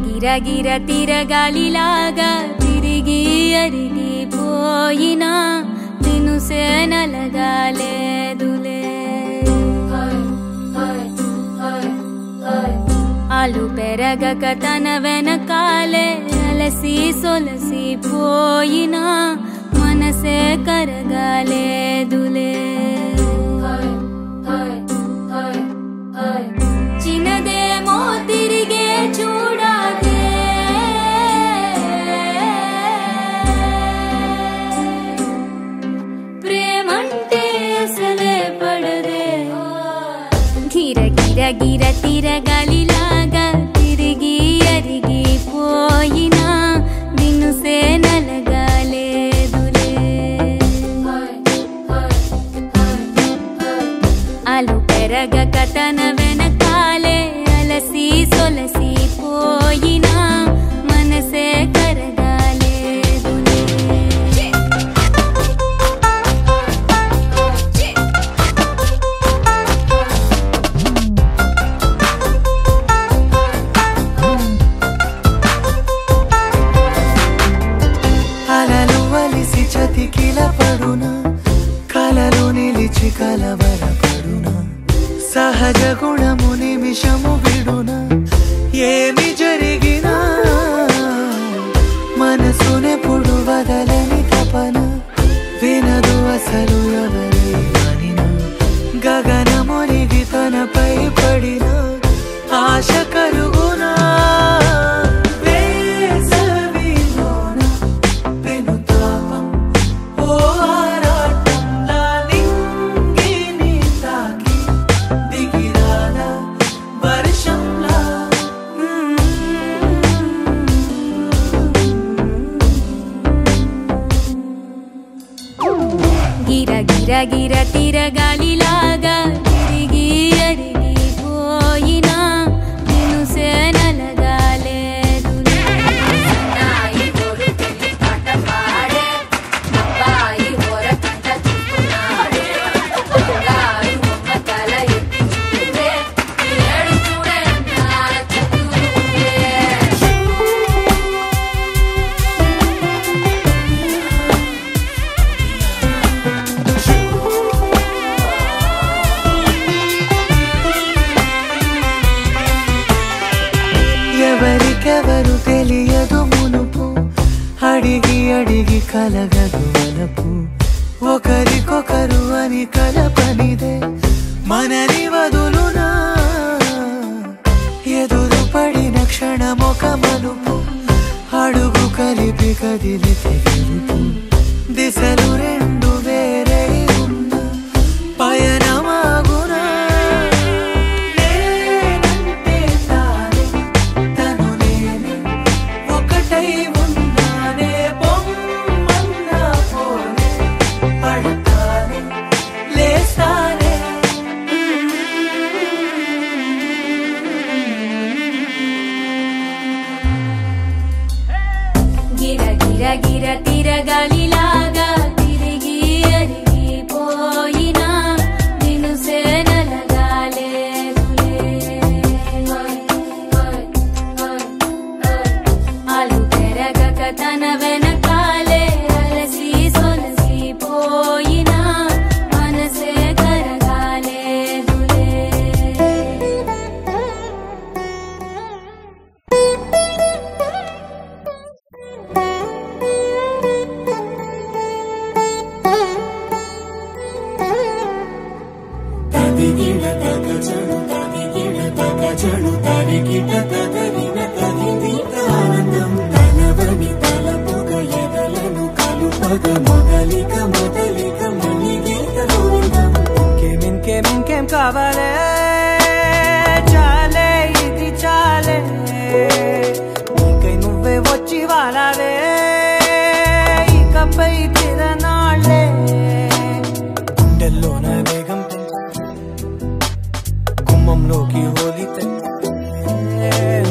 గిర గిర తిరగాలిలాగా తిరిగి అరిగిపోయినా తినుసే నలగాలేదులే. ఆలు పెరగక తన వెనకాలే అలసి సొలసి పోయినా మనసే కరగాలేదులే. చిన్నదేమో తిరిగే చూడాదే ప్రేమంటే అసలే పడదే. గిర గిర గిర తిరగాలిలాగా తిరిగి అరిగిపోయి నిమిషము విడునా ఏమి జరిగినా మనసునెప్పుడు వదలని తపన వినదు అసలు ఎవరి అనినా గగనమునిగి తనపై పడిన ఆశ కలుగునా గిర తిరగాలిలాగా తిరిగి అరిగిపోయినా నేను సేనలగాలేదు ఎవరికెవరు తెలియదు మునుపు అడిగి అడిగి కలగదు వలపు ఒకరికొకరు అని కలపనిదే మనని వదులునా ఎదురు పడిన క్షణమొక మలుపు అడుగు కలిపి కదిలితే గెలుపు దిశలు రెండు వేరే ఉన్న పయనమాగునా గిర తిరగాలిలాగా తిరిగి అరిగిపోయినా నేను సేనలగాలేదులే ఆలు పెరగక తన వెనకాలే అలసి సొలసిపోయినా మనసే కరగాలేదులే ఇంకేం కావాలే చాలే ఇది చాలే నీకై నువ్వే వచ్చి వాలావే ఇకపై తిరనాళ్ళే గుండెల్లోన వేగం గుమ్మంలోకి హోలీ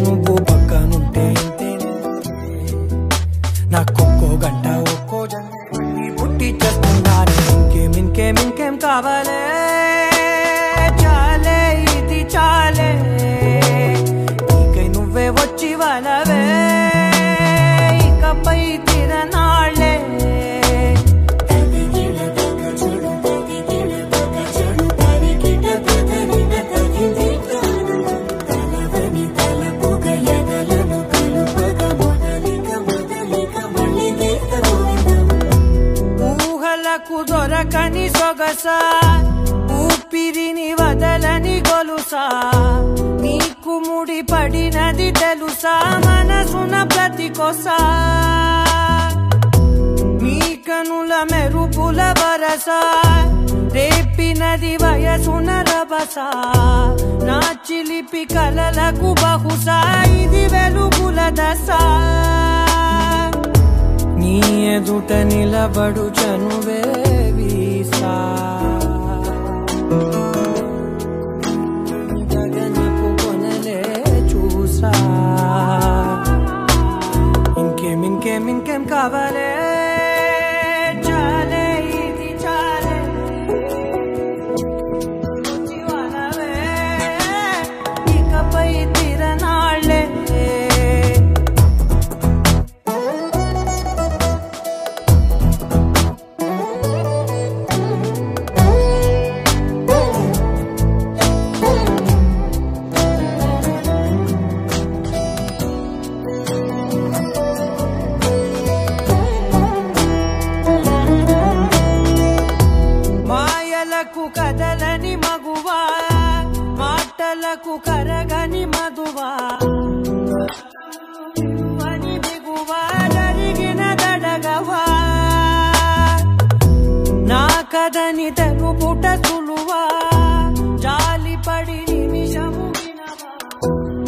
నువ్వు పక్కనుంటే ఇంతేనే నాకొక్కో గంట ఒక్కో జంట పుట్టి చేస్తున్నాను ఇంకేం కావాలే చాలే ఇది చాలే నీకై నువ్వే వచ్చి వాళ్ళవే ఇకపై తిరనాళ్ళే దొరకని సొగస ఊపిరిని వదలని గొలుసా నీకు ముడి పడినది తెలుసా మనసున ప్రతి కొసా నీ కనుల మెరుపుల వరస రేపినది వయసున రభస నా చిలిపి కలలకు బహుశా ఇది వెలుగుల దశ నీ ఎదుట నిలబడు చనువే వీసా గగనపు కొనలే చూసా ఇంకేం కావాలే చాలే ఇది చాలే ఇకపై తిరనాళ్ళే కాదని తెలుపుట సులువా జాలి పడి నిమిషము వినవా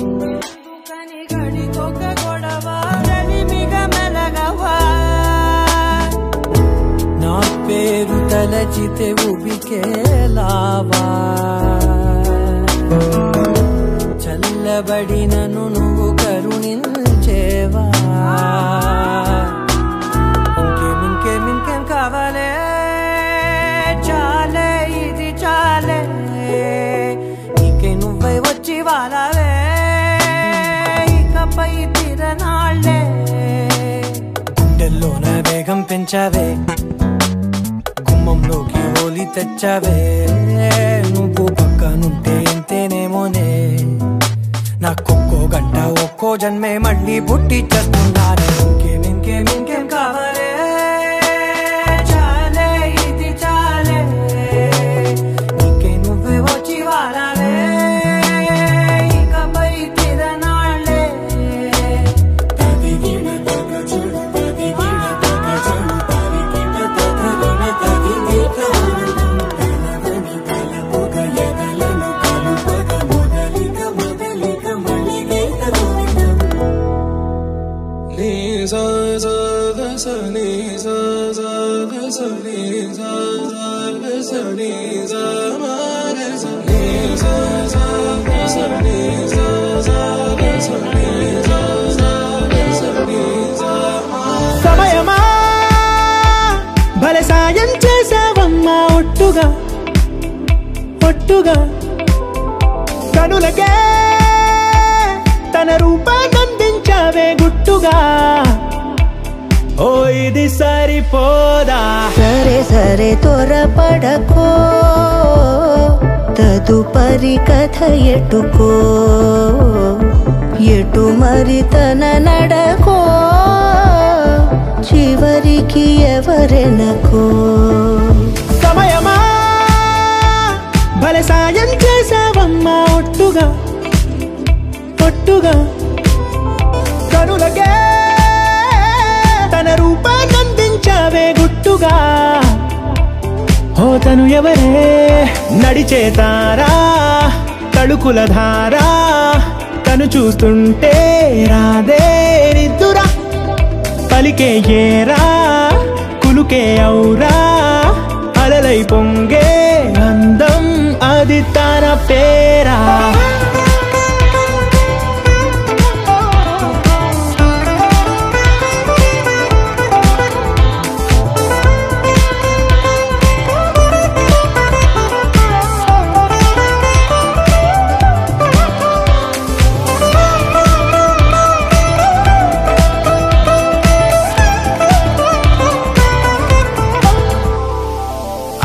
ఎందుకని గడికొక గొడవ రవిమిగ మెలగవా నా పేరు తలచితే ఉబికేలావా చల్లబడినను నువ్వు కరుణించేవా ఇంకేం కావాలే చాలే ఇది చాలే నీకే నువ్వై వచ్చి వాలావే ఇకపై తిరనాళ్లే గుండెల్లోన వేగం పెంచావే గుమ్మంలోకి హోలీ తెచ్చావే నువ్వు పక్కనుంటే ఎంతేనేమోనే నాకొక్కో గంట ఒక్కో జన్మే మళ్ళీ పుట్టి చేస్తున్నానే ఇంకేం కావాలే చాలే ఇది చాలే నీకే నువ్వే వచ్చి వాలావే ఇకపై తిరనాళ్లే సమయమా భలే సాయం చేసావమ్మా ఒట్టుగా ఒట్టుగా కనులకే తన రూపాన్నందించావే గుట్టుగా ఓ ఇది సరిపోదా సరే సరే త్వరపడకో తదుపరి కథ ఎటుకో ఎటు మరి తన నడకో చివరికి ఎవరెనకో సమయమా భలే సాయం చేసావమ్మా ఒట్టుగా ఒట్టుగా కనులకే తన రూపాన్నందించావే గుట్టుగా ఓ తను ఎవరే నడిచే తారా తళుకుల ధారా తను చూస్తుంటే రాదే నిద్దురా పలికే ఏరా కులుకే ఔరా అలలై పొంగే అందం అది తన పేరా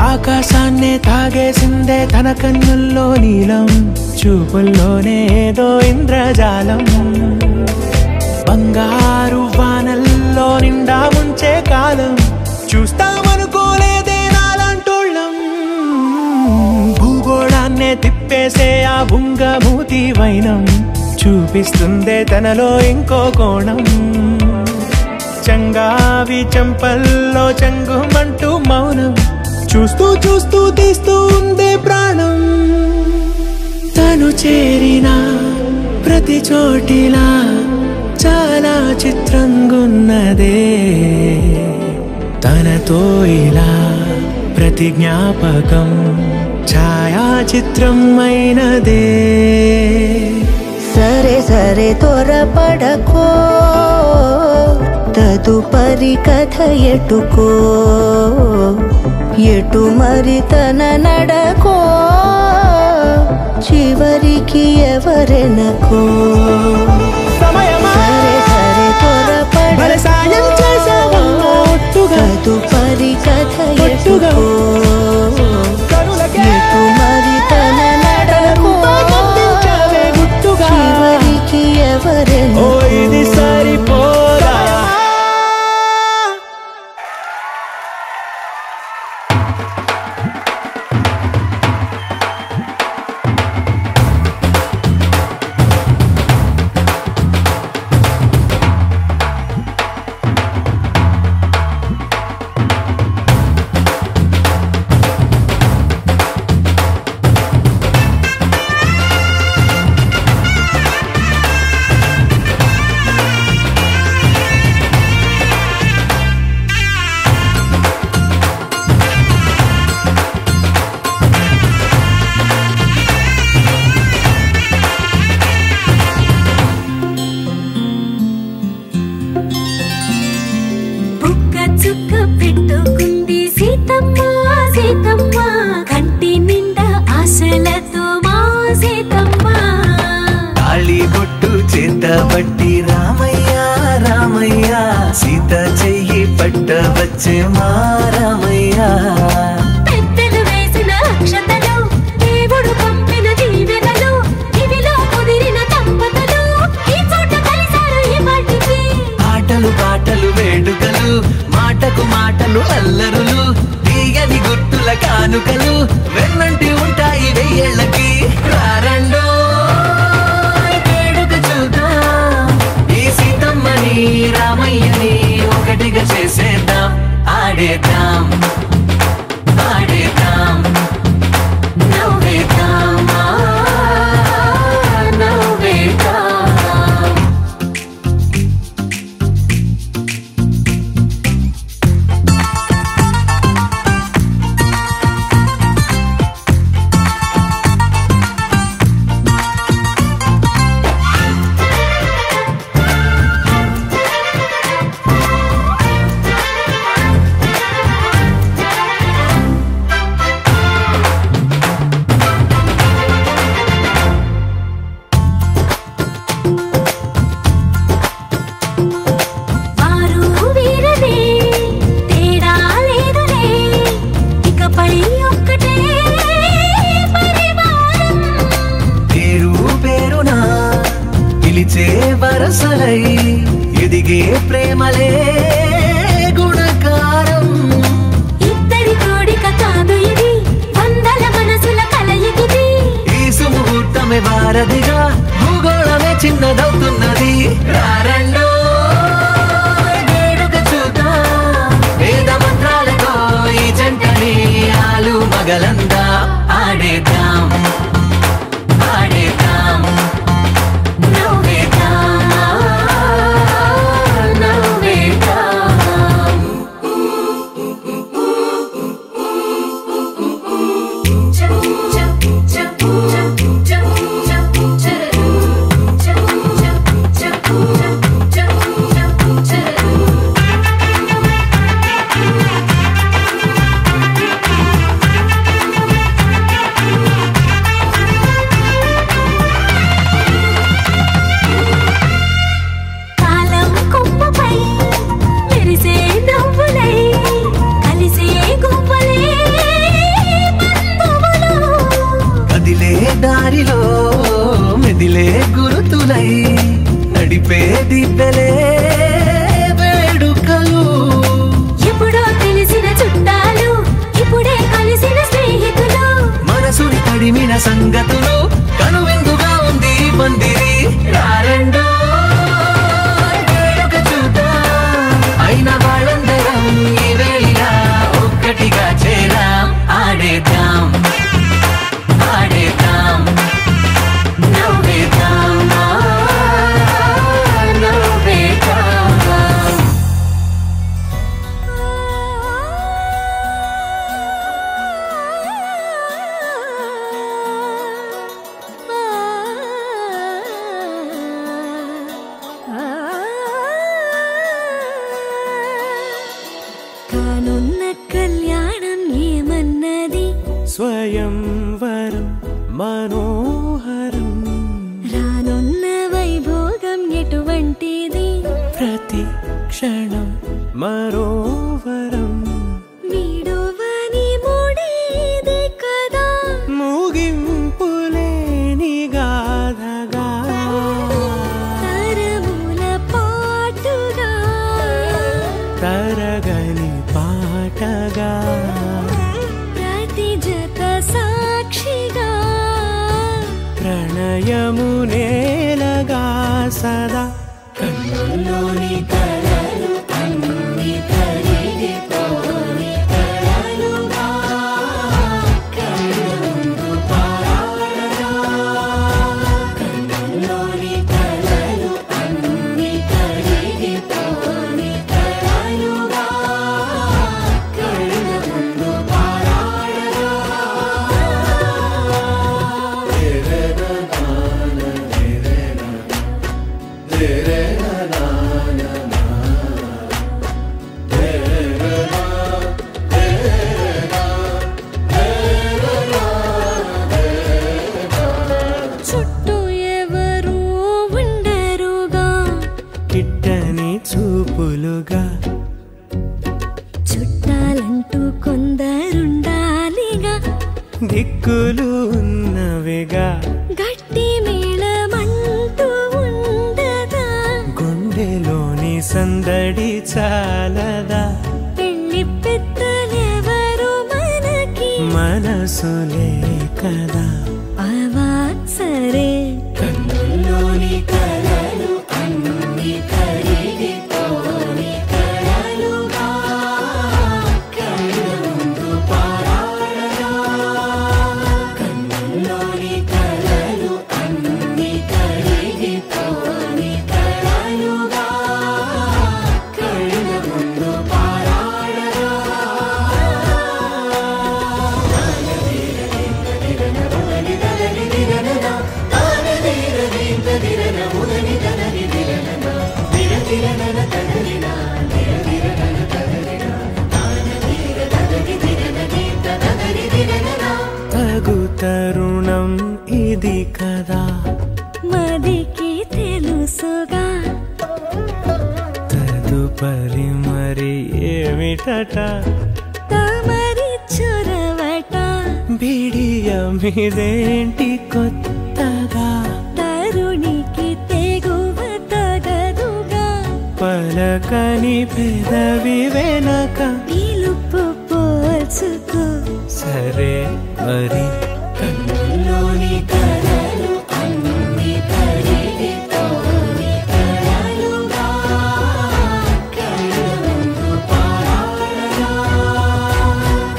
ఆకాశాన్నే తాగేసిందే తన కన్నుల్లో నీలం చూపుల్లోనే ఏదో ఇంద్రజాలం బంగారు వానల్లో నిండా ముంచే కాలం చూస్తామనుకోలేదే నాలాంటోళ్ళం భూగోళాన్నే తిప్పేసే ఆ బుంగమూతి వైనం చూపిస్తుందే తనలో ఇంకో కోణం చంగావి చెంపల్లో చెంగుమంటూ మౌనం చూస్తూ చూస్తూ తీస్తూ ఉందే ప్రాణం తను చేరిన ప్రతి చోటిలా చాలా చిత్రంగున్నదే తనతో ఇలా ప్రతి జ్ఞాపకం ఛాయాచిత్రం అయినదే సరే సరే త్వరపడకో తదుపరి కథ ఎటుకో ఎటు మరి తన నడకో చివరికి ఎవరెనకో సమయమా సరే సరే భలే సాయం చేసావమ్మా ఒట్టుగా తదుపరి కథ ఒట్టుగా ఎటుకో కనులకే ఎటు మరి తన నడకో రూపాన్నందించావే గుట్టుగా చివరికి ఓ ఎవరెనకో ఇది సరిపోదా పట్టబట్టి రామయ్య రామయ్య సీత చెయ్యి పట్టవచ్చే మా రామయ్య పెద్దలు వేసిన అక్షతలు దేవుడు పంపిన దీవెనలు ఇవిలో కుదిరిన దంపతులు ఈ చోట కలిసారు ఈ మాటికి ఆటలు పాటలు వేడుకలు మాటకు మాటలు అల్లరులు తీయని గుర్తుల కానుకలు వెన్నంటి ఉంటాయి వెయ్యేళ్ళకి రారండో వేడుక చూద్దాం ఈ సీతమ్మని రామయ్యని ఒకటిగా చేసేద్దాం ఆడేద్దాం ఆడేద్దాం నవ్వేద్దాం నవ్వేద్దాం వరసలై ఎదిగే ప్రేమలే గుణకారం ఇద్దరి కోడిక కాదు ఇది వందల మనసుల కలయికిది ఈ సుముహూర్తమే వారధిగా భూగోళమే చిన్నదవుతున్నది రారండో వేడుక చూద్దాం వేద మంత్రాలతో ఈ జంటని ఆలు మగలందా ఆడేద్దాం ఆడేద్దాం దారిలో మెదిలే గురుతులై నడిపే దివ్యలే వేడుకలు ఎప్పుడో తెలిసిన చుట్టాలు ఇప్పుడే కలిసిన స్నేహితులు మనసుని తడిమిన సంగతులు కనువిందుగా ఉంది పందిరి రారండో వేడుక చూద్దాం అయిన వాళ్ళందరం ఈ వేళ ఒక్కటిగా చేరాం ఆడేద్దాం ఆడేద్దాం నవ్వేద్దాం నవ్వేద్దాం కానున్న కళ్యాణం ఏమన్నది స్వయంవరం మనోహరం రానున్న వైభోగం ఎటువంటిది ప్రతి క్షణం మరోవరం వీడోవని మూడేది కదా ముగింపులేని గాథగా తరముల పాటుగా తరగని పాటగా ప్రతి జత సాక్షిగా ప్రణయము నేలగా సదా కన్నుల్లోని కలలు అన్ని కరిగిపోని కలలుగా కన్నుందు పారాడగా కన్నుల్లోని కలలు అన్ని కరిగిపోని కలలుగా కన్నుందు పారాడగా చుట్టూ ఎవరు ఉండరు గుండెలోని సందడి చాలదా పెళ్లి పెద్దలెవరు మనకి మనసులే కదా అవా సరే కన్నుల్లోని కలలు అన్ని కరిగిపోని కలలుగా కళ్ళ ముందు పారాడగా కన్నుల్లోని కలలు అన్ని కరిగిపోని కలలుగా కళ్ళ ముందు పారాడగా తగు తరుణం ఇది కదా మదికి తెలుసుగా తదుపరి మరి ఏమిటట తమరి చొరవట బిడియమిదేంటి కొత్తగా తరుణికి తెగువ తగదుగా పలకని పెదవి వెనక పిలుపు పోల్చుకో సరే మరి కన్నుల్లోని కలలు అన్ని కరిగిపోని కలలుగా కళ్ళ ముందు పారాడగా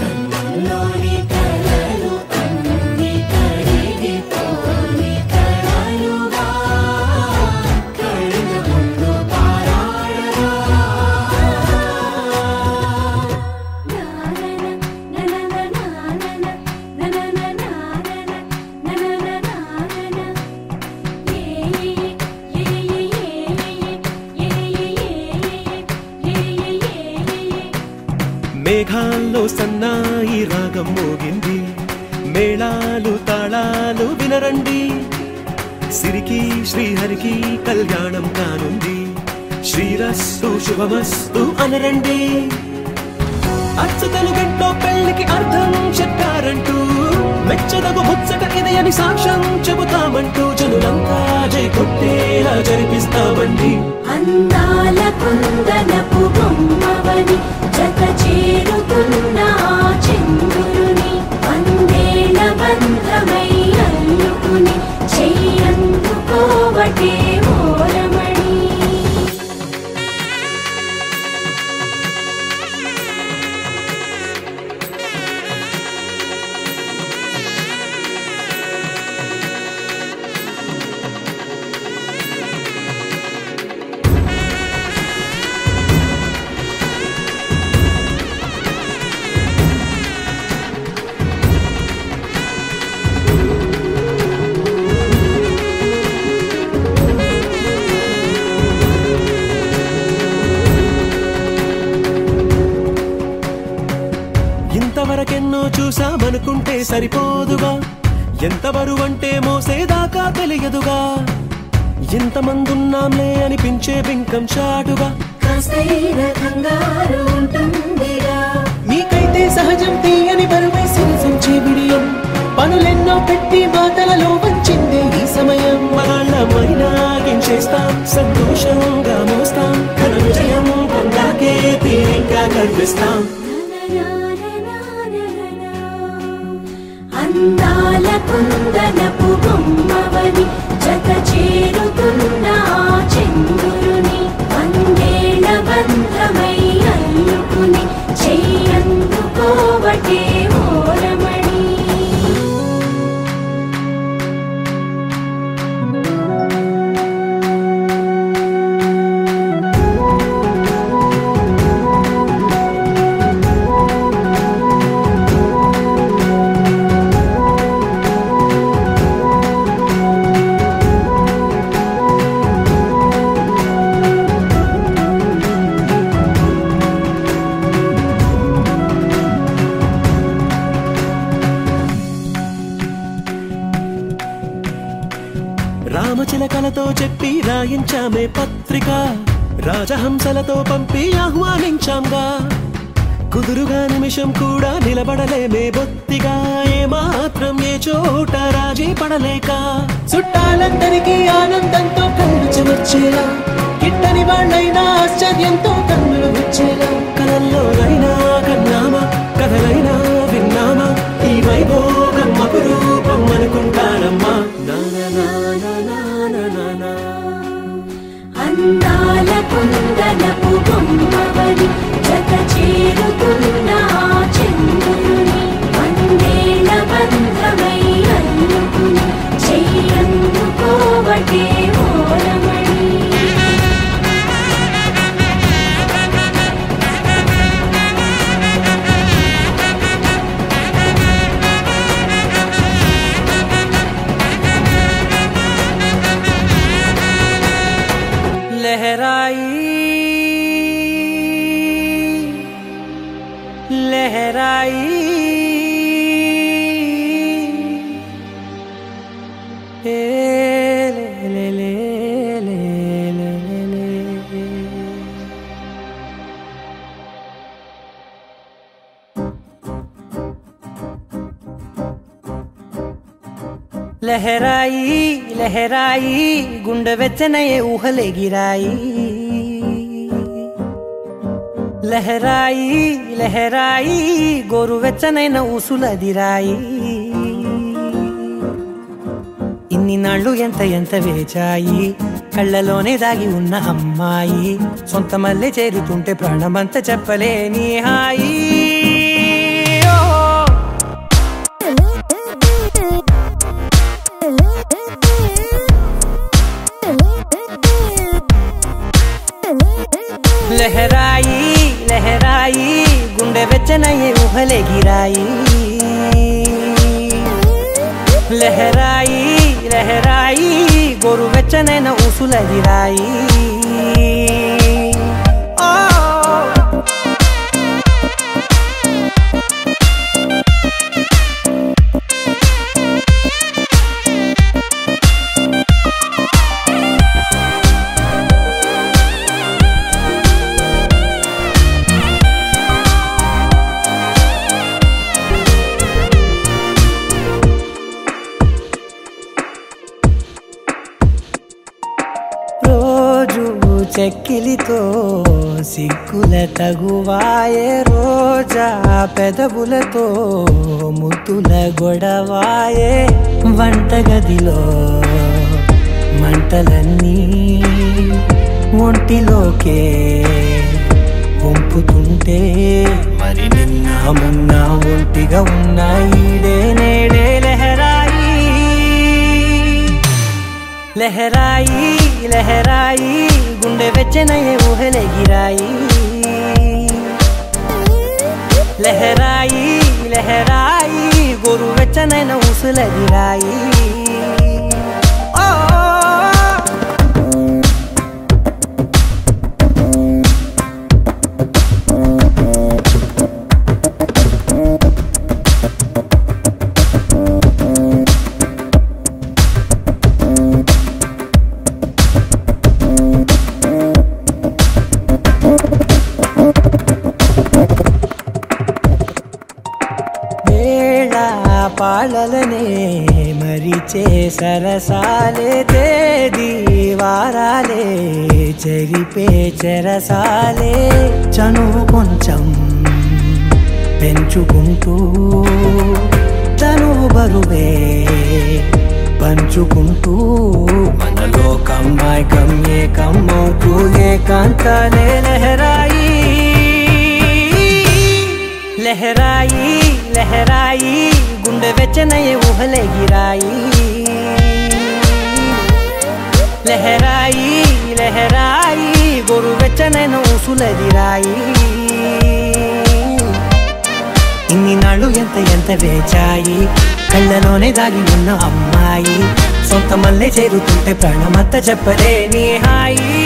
కన్నుల్లోని కలలు అన్ని కరిగిపోని కలలుగా కళ్ళ ముందు పారాడగా మేఘాల్లో సన్నాయి రాగం మోగింది మేళాలు తాళాలు వినరండి సిరికి శ్రీహరికి కళ్యాణం కానుంది శ్రీరస్తు శుభమస్తు అనరండి అచ్చతలు గంటో పెళ్లికి అర్థం చెప్పారంటూ మెచ్చదగు ముచ్చట ఇది అని సాక్ష్యం చెబుతామంటూ జనులంతా జై కొట్టేలా జరిపిస్తామండి అందాల కుందనపు బొమ్మవని జత చేరుతున్న ఆ చంద్రుని వందేల బంధమై అల్లుకుని చెయ్యందుకోవటే ఓరమణి ఇంతవరకెన్నో చూసామనుకుంటే సరిపోదుగా ఎంత బరువంటే మోసేదాకా తెలియదుగా ఇంతమందున్నాంలే అనిపించే బింకం చాటుగా కాస్తైన కంగారు ఉంటుందిగా మీకైతే సహజం తీయని బరువే సిరిసంచే బిడియం పనులెన్నో పెట్టి మాటలలో వంచిందే ఈ సమయం మనాళ్ళమైనా గించేస్తాం సంతోషంగా మోస్తాం ఘన విజయం పొందాకే తీరిగ్గా కనిపిస్తాం అందాల కుందనపు బొమ్మవని జత చేరుతున్న ఆ చంద్రుని వందేల బంధమై అల్లుకుని చెయ్యందుకోవటే ఓరమణి రామచిలకలతో చెప్పి రాయించామే పత్రిక రాజహంసలతో పంపి ఆహ్వానించాంగా కుదురుగా నిమిషం కూడా నిలబడలేమే బొత్తిగా ఏమాత్రం ఏ చోట రాజీ పడలేక చుట్టాలందరికీ ఆనందంతో కళ్ళు చెమర్చేలా గిట్టని కళ్ళైనా ఆశ్చర్యంతో కన్నులు విచ్చేలా కలల్లోనైనా కన్నామా కథలైనా విన్నామా ఈ వైభోగం అపురూపం అనుకుంటానమ్మా అందాల కుందనపు బొమ్మవని జత చేరుతున్న ఆ చంద్రుని వందేళ్ల బంధమై అల్లుకుని చెయ్యందుకోవటే ఓరమణి लहराई ले ले ले ले ले ले लहराई लहराई गुंड वेचने ऊहले गिराई लहराई लहराई गोरु వెచ్చనైన ఊసులదిరాయి ఇన్ని నాళ్ళు ఎంత ఎంత వేచాయి కళ్ళలోనే దాగి ఉన్న అమ్మాయి సొంత మల్లె చేరుతుంటే ప్రాణమంత చెప్పలేని హాయి लहराई लहराई गुंडे वेचने ऊहले गिराई लहराई लहराई गोरु वेचने न ऊसुलदिराई చెక్కిలితో సిగ్గుల తగువాయే రోజా పెదవులతో ముద్దుల గొడవాయే వంటగదిలో మంటలన్నీ ఒంటిలోకే వంపుతుంటే మరి నిన్న మొన్న ఒంటిగా ఉన్నాయి నేడే లహరాయి लहराई लहराई गुंडे वेचने ऊहले गिराई लहराई लहराई गोरु वेचने न ऊसुलदिराई పాలలనే మరిచే సరసాలే తేదీ వారాలే చెరిపే చెరసాలే చనువు కొంచెం పెంచుకుంటూ చనువు బరువే పంచుకుంటూ మనలో కమ్మాయికం ఏకమవుతూ ఏకాంతాలే లహరాయి लहराई लहराई गुंडे वेचने ऊहले गिराई लहराई लहराई गोरु वेचने न ऊसुलदिराई ఇన్ని నాళ్ళు ఎంత ఎంత వేచాయి కళ్ళలోనే దాగి ఉన్న అమ్మాయి సొంత మల్లె చేరుతుంటే ప్రాణమంతా చెప్పలేని హాయి